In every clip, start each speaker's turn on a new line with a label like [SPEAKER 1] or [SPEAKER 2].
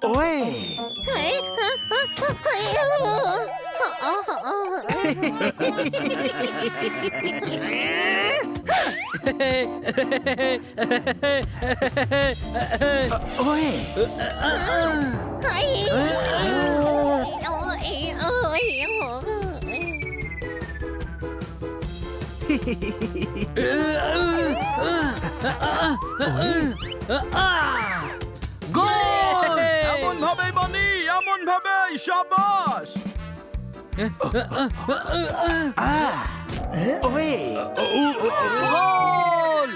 [SPEAKER 1] Way way
[SPEAKER 2] গোল!
[SPEAKER 3] এমন ভাবেই বানি, এমন ভাবেই, শাবাশ।
[SPEAKER 1] ওয়ে
[SPEAKER 2] গোল!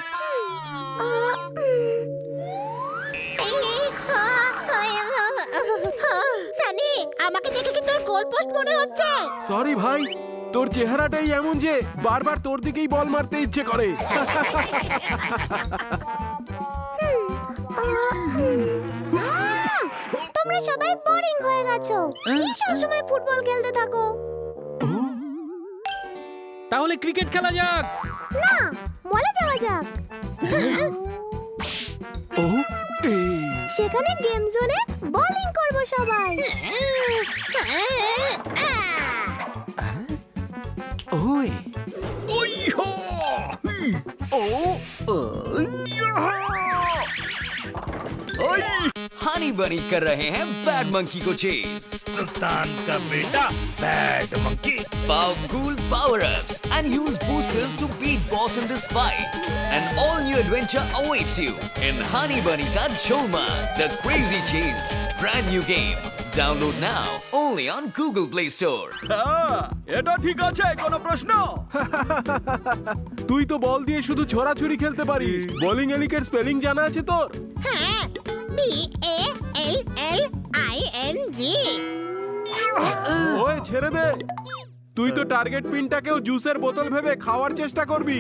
[SPEAKER 4] সানি, আমাকে দেখে কি তোর গোল পোস্ট মনে হচ্ছে?
[SPEAKER 1] সরি ভাই, তোর চেহারাটাই এমন যে বারবার তোর দিকেই বল মারতে ইচ্ছে করে।
[SPEAKER 4] তোমরা সবাই বোরিং হয়ে গেছো। কি সবসময় ফুটবল খেলতে থাকো?
[SPEAKER 2] তাহলে ক্রিকেট খেলা যাক।
[SPEAKER 4] না, মলে যাওয়া যাক।
[SPEAKER 1] ও
[SPEAKER 4] সেখানে গেম জোনে বোলিং করব সবাই।
[SPEAKER 1] ওয়ে
[SPEAKER 5] हनी बनी कर रहे हैं बैड मंकी को चेस।
[SPEAKER 3] सुल्तान का बेटा bad monkey.
[SPEAKER 5] Powerful power-ups and use boosters to beat boss in this fight. An all-new adventure awaits you in Honey Bunny Ka Jholma, the Crazy Chase. Brand new game. Download now only on Google Play Store.
[SPEAKER 3] হ্যাঁ, এটা ঠিক আছে, কোনো প্রশ্ন?
[SPEAKER 1] তুই তো বল দিয়ে শুধু ছোড়াছুড়ি খেলতে পারিস। বোলিং এলিকের স্পেলিং জানা আছে তোর?
[SPEAKER 4] হ্যাঁ, BALLING।
[SPEAKER 1] ওই ছেড়ে দে, তুই তো টার্গেট পিনটাকেও জুসের বোতল ভেবে খাওয়ার চেষ্টা করবি।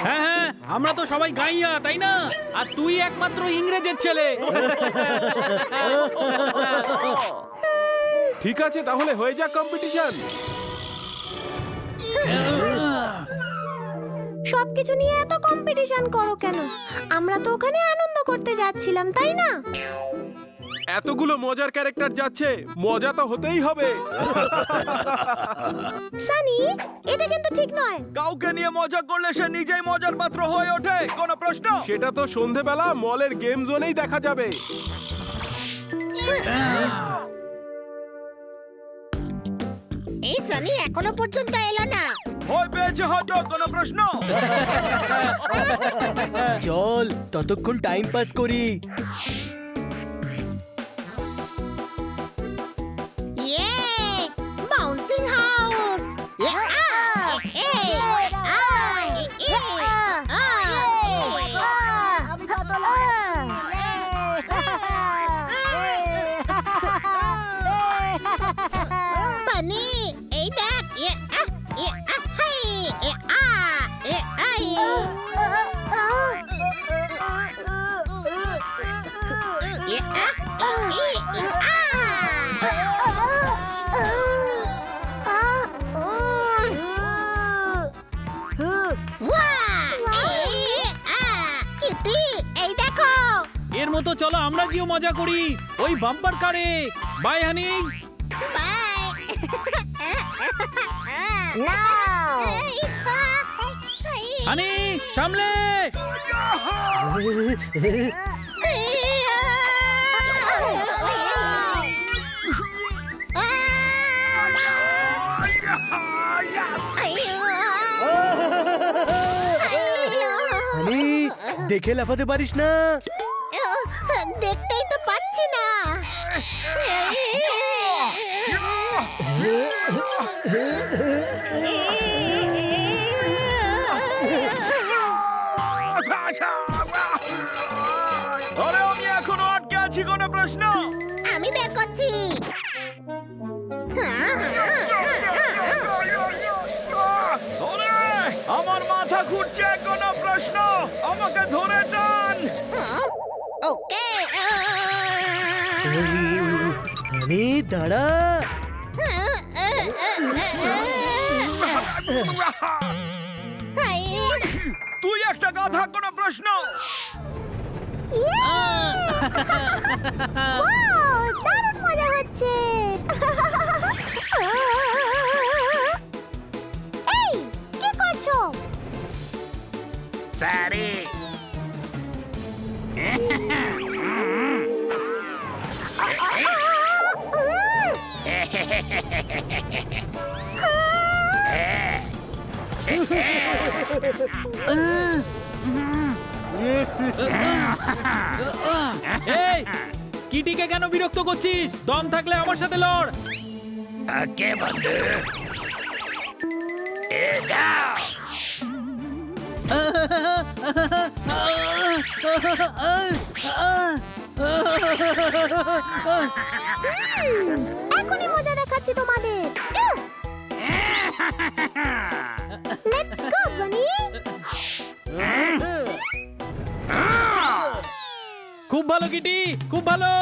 [SPEAKER 2] হ্যাঁ হ্যাঁ, আমরা তো সবাই গাইয়া, তাই না? আর তুই একমাত্র ইংরেজের ছেলে।
[SPEAKER 1] ঠিক আছে, তাহলে হয়ে যাক কম্পিটিশন।
[SPEAKER 4] সবকিছু নিয়ে এত কম্পিটিশন করো কেন? আমরা তো ওখানে আনন্দ করতে যাচ্ছিলাম, তাই না?
[SPEAKER 1] এতগুলো মজার ক্যারেক্টার যাচ্ছে, মজা তো হতেই হবে।
[SPEAKER 4] সানি, এটা কিন্তু ঠিক নয়।
[SPEAKER 3] কাউকে নিয়ে মজা করলে সে নিজেই মজার পাত্র হয়ে ওঠে, কোনো প্রশ্ন?
[SPEAKER 1] সেটা তো সন্ধেবেলা মলের গেম জোনেই দেখা যাবে।
[SPEAKER 4] এই সানি এখনো পর্যন্ত এলো না।
[SPEAKER 3] ভয় পেয়েছে হয়তো, কোনো প্রশ্ন?
[SPEAKER 6] চল ততক্ষণ টাইম পাস করি।
[SPEAKER 4] ইয়ে, বাউন্সিং হাউস। পানি, এই দেখ। এই দেখো।
[SPEAKER 2] এর মতো চলো আমরা গিয়ে মজা করি ওই বাম্পার কারে। বাই হানি। হানি সামলে।
[SPEAKER 6] আরে দেখে লাফাতে পারিস না।
[SPEAKER 4] দেখতেই তো পাচ্ছি না।
[SPEAKER 3] আরে আমি এখনো আটকে আছি, কোনো প্রশ্ন?
[SPEAKER 4] আমি বের করছি।
[SPEAKER 3] আরে, আমার মাথা ঘুরছে, কোনো প্রশ্ন? আমাকে ধরে টান।
[SPEAKER 4] ওকে।
[SPEAKER 6] আরে দাঁড়া।
[SPEAKER 3] তুই একটা গাধা, কোনো প্রশ্ন? প্রশ্ন।
[SPEAKER 4] ওয়াও, দারুণ মজা হচ্ছে। এই, কি করছো?
[SPEAKER 7] সরি।
[SPEAKER 2] এই কিটিকে কেন বিরক্ত করছিস? দম থাকলে আমার সাথে লড়।
[SPEAKER 7] ওকে বন্ধু, যাও।
[SPEAKER 4] এখনই মজা দেখাচ্ছি তোমাদের। লেটস গো বানি।
[SPEAKER 2] খুব ভালো কিটি, খুব ভালো।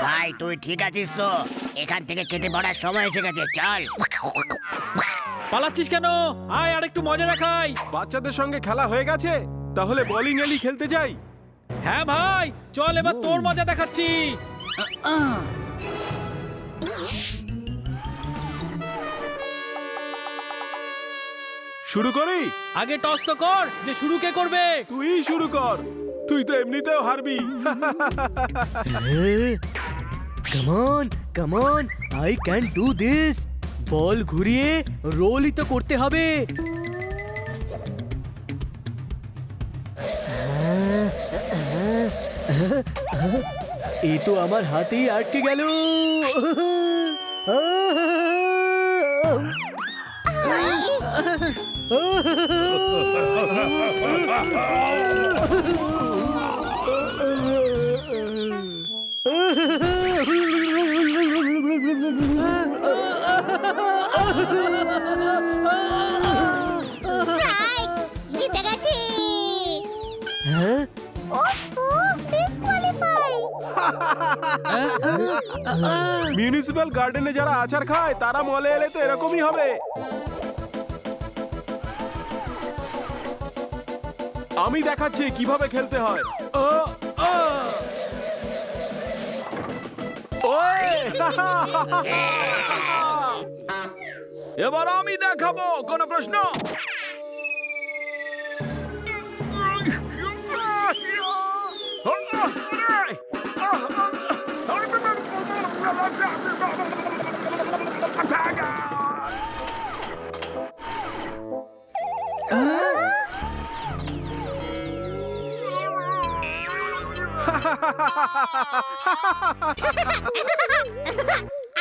[SPEAKER 7] ভাই তুই ঠিক আছিস তো? এখান থেকে কেটে পড়ার সময় এসে গেছে, চল।
[SPEAKER 2] পালাচ্ছিস কেন? আয় আর একটু মজা দেখাই।
[SPEAKER 1] বাচ্চাদের সঙ্গে খেলা হয়ে গেছে, তাহলে বোলিং এলি খেলতে যাই।
[SPEAKER 2] হ্যাঁ ভাই, চল এবার তোর মজা দেখাচ্ছি।
[SPEAKER 1] শুরু করি?
[SPEAKER 2] আগে টস তো কর, যে শুরু কে করবে।
[SPEAKER 1] তুই শুরু কর, তুই তো এমনিতেও হারবি।
[SPEAKER 6] Come on come on, I can do this. Ball ঘুরিয়ে রোলই তো করতে হবে। এ তো আমার হাতেই আটকে গেল।
[SPEAKER 4] স্ট্রাইক, জিতে গেছি। ওহো, ডিসকোয়ালিফাই।
[SPEAKER 1] মিউনিসিপ্যাল গার্ডেনে যারা আচার খায় তারা মলে এলে তো এরকমই হবে। আমি দেখাচ্ছি কিভাবে খেলতে হয়। ওই!
[SPEAKER 3] এবার আমি দেখাবো, কোনো প্রশ্ন?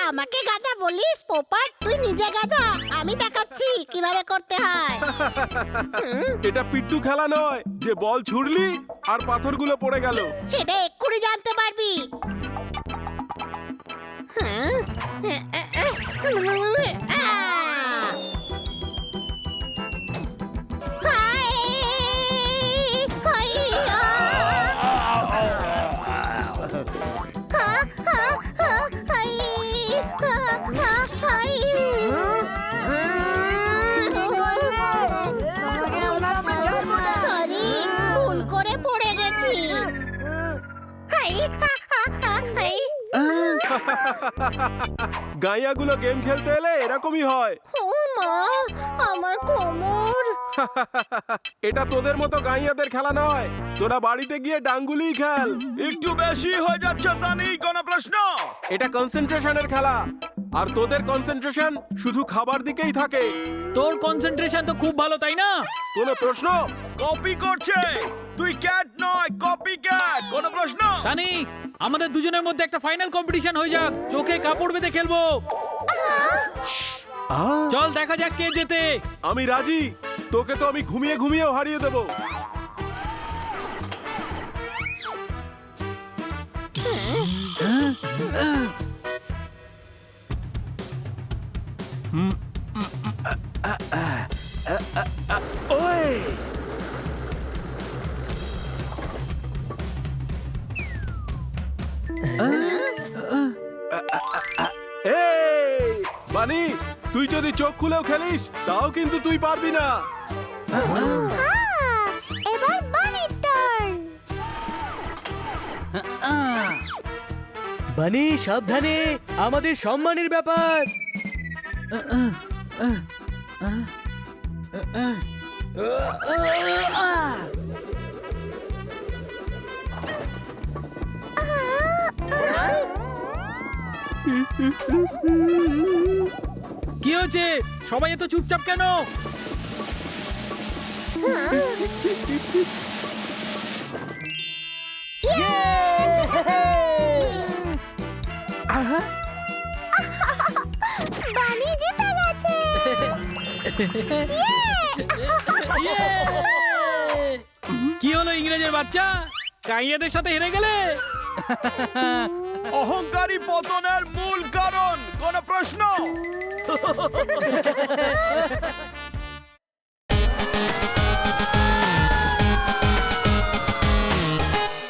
[SPEAKER 4] আমাকে গাধা বলিস পোপাট? তুই নিজে গাধা, আমি দেখাচ্ছি কিভাবে করতে হয়।
[SPEAKER 1] এটা পিট্টু খেলা নয় যে বল ছুড়লি আর পাথরগুলো পড়ে গেল।
[SPEAKER 4] সেটা এক্ষুনি জানতে পারবি। সরি, ভুল করে পড়ে গেছি।
[SPEAKER 1] গাইয়াগুলো গেম খেলতে এলে এরকমই হয়।
[SPEAKER 4] ও মা, আমার কোমর।
[SPEAKER 1] এটা তোদের মতো গাইয়াদের খেলা নয়, তোরা বাড়িতে গিয়ে ডাঙ্গুলি খেল।
[SPEAKER 3] একটু বেশি হয়ে যাচ্ছে সানি, কোনো প্রশ্ন?
[SPEAKER 1] এটা কনসেন্ট্রেশনের খেলা। আর তোদের কনসেন্ট্রেশন শুধু খাবার দিকেই থাকে।
[SPEAKER 2] তোর কনসেন্ট্রেশন তো খুব ভালো তাই না?
[SPEAKER 1] কোনো প্রশ্ন?
[SPEAKER 3] কপি করছে। তুই ক্যাট নয়, কপি ক্যাট। কোনো প্রশ্ন?
[SPEAKER 2] সানি, আমাদের দুজনের মধ্যে একটা ফাইনাল কম্পিটিশন হয়ে যাক। চোখে কাপড় বেঁধে খেলবো। চল দেখা যাক কে জেতে।
[SPEAKER 1] আমি রাজি। তোকে তো আমি ঘুমিয়ে ঘুমিয়েও হারিয়ে দেবো। ওই এই বানি, তুই যদি চোখ খুলেও খেলিস তাও কিন্তু তুই পারবি না।
[SPEAKER 4] এবার বানির টার্ন।
[SPEAKER 6] বানি সাবধানে, আমাদের সম্মানের ব্যাপার।
[SPEAKER 2] কি হয়েছে? সবাই এত চুপচাপ কেন?
[SPEAKER 4] বানি জিতে গেছে।
[SPEAKER 2] কি হলো ইংরেজের বাচ্চা? কাইয়াদের সাথে হেরে গেলে?
[SPEAKER 3] অহংকারী পতনের মূল কারণ। কোনো প্রশ্ন?